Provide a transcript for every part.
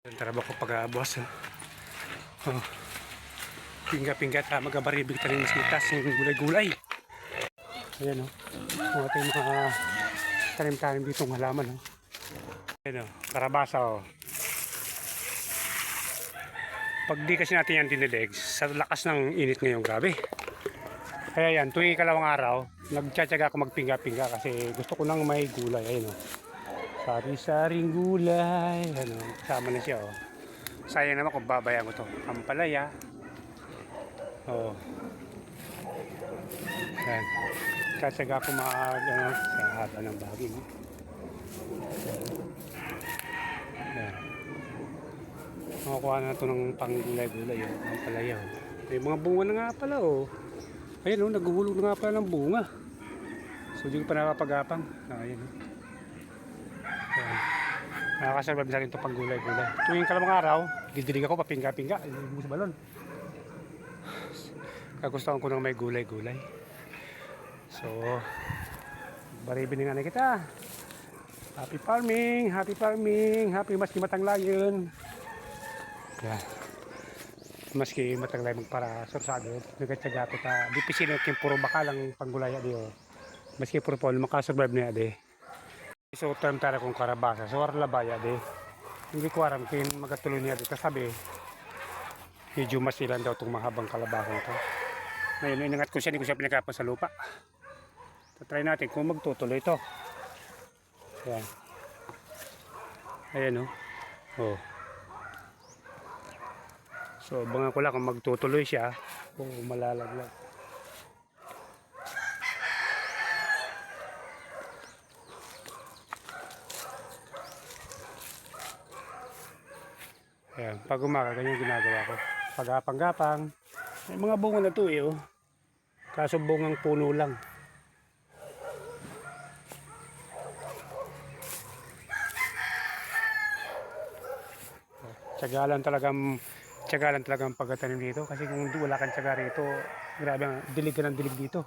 Ang trabaho ko pag-boss. Oh. Pingga-pingga ta magabaribig tayo mas mitas yung gulay-gulay. Ayan o. Mga tayo mga tanim-tanim dito ng halaman. Ayan o. Karabasa o. Pag di kasi natin yan dinilig, sa lakas ng init ngayon, grabe. Kaya yan, tuwing ikalawang araw, nagtsatsaga ako magpingga-pingga kasi gusto ko nang may gulay. Ayan o. Sari-saring gulay. Ano, kasama na siya, oh. Sayang naman kung babayan ko to. Ampalaya. Oh. Yan. Kasyaga ko ano, sa haba ng baging. Yan. Makakuha na ito ng panggulay-gulay, oh. Ampalaya, oh. May mga bunga na nga pala, oh. Ayun, oh, naguhulog na nga pala ng bunga. So, hindi ko pa nakapag-apang. Ayan, oh. Ayan. Nakakasurvive sa akin ito pang gulay-gulay. Tuwing kalamang araw, didilig ako papingga-pingga. Hindi mo sa balon. Kagustuhan ko nang may gulay-gulay. So, baribin nga na kita. Happy farming, happy farming, happy maski matanglayan. Yan. Maski matanglayan magpara sursado. Nagkatsaga ko ta. Di pisilin yung puro bakalang panggulaya di oh. Maski puro po, makasurvive na di. So term tara kong karabasa so warla baya de hindi ko aram kin magatuloy niya dito sabi medyo masilan daw itong mahabang kalabasang to. Ngayon inangat ko siya, hindi ko siya pinakapan sa lupa. Try natin kung magtutuloy ito. Ayan, ayan oh. So abangan ko lang kung magtutuloy siya kung malalaglag. Ayan, pag umaga, ganyan ginagawa ko. Pagapang-gapang. May mga bunga na ito oh. Kaso bungang puno lang. Tiyaga lang talagang pagkatanim dito. Kasi kung wala kang tiyaga rito, grabe, dilig ka ng dilig dito.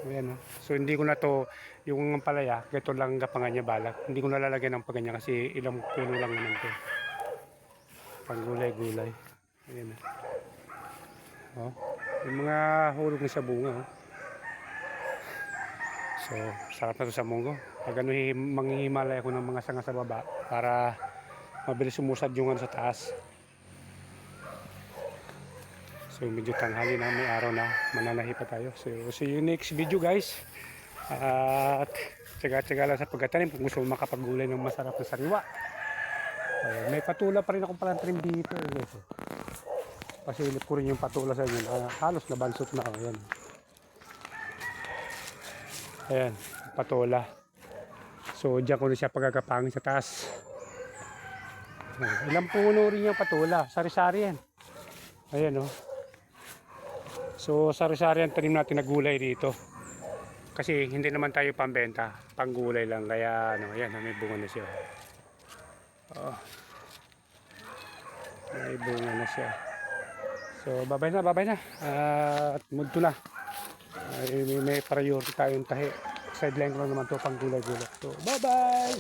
Ayan, oh. So hindi ko na to, yung palaya, ito lang gapangan niya balak. Hindi ko nalalagyan ng paganya kasi ilang puno lang naman to. Panggulay-gulay. Ayan na. Oh, yung mga hulog na sa bunga. Oh. So, sarap na ito sa munggo. Pag ano, manghihimalay ako ng mga sanga sa baba para mabilis umusad yung sa taas. So, medyo tanghali na, may araw na, mananahi pa tayo. So, see you next video guys. At tsaga-tsaga lang sa pagkatanim kung gusto mo makapaggulay ng masarap na sariwa. May patula pa rin akong palang trim dito. Pasilip ko rin yung patula sa inyo. Halos nabansot na. Ayan. Ayan, patula. So, dyan ko na siya pagkakapangin sa taas. Ilang puno rin yung patula. Sari-sari yan. Ayan, oh. So, sari-sari ang tanim natin na gulay dito. Kasi hindi naman tayo pambenta. Panggulay lang. Kaya, ano, ayan, may bunga na siya. Oh. May bunga na siya. So babay na at mudto na. May priority tayong tahi. Sideline ko lang naman to pang gulay-gulay. So bye bye.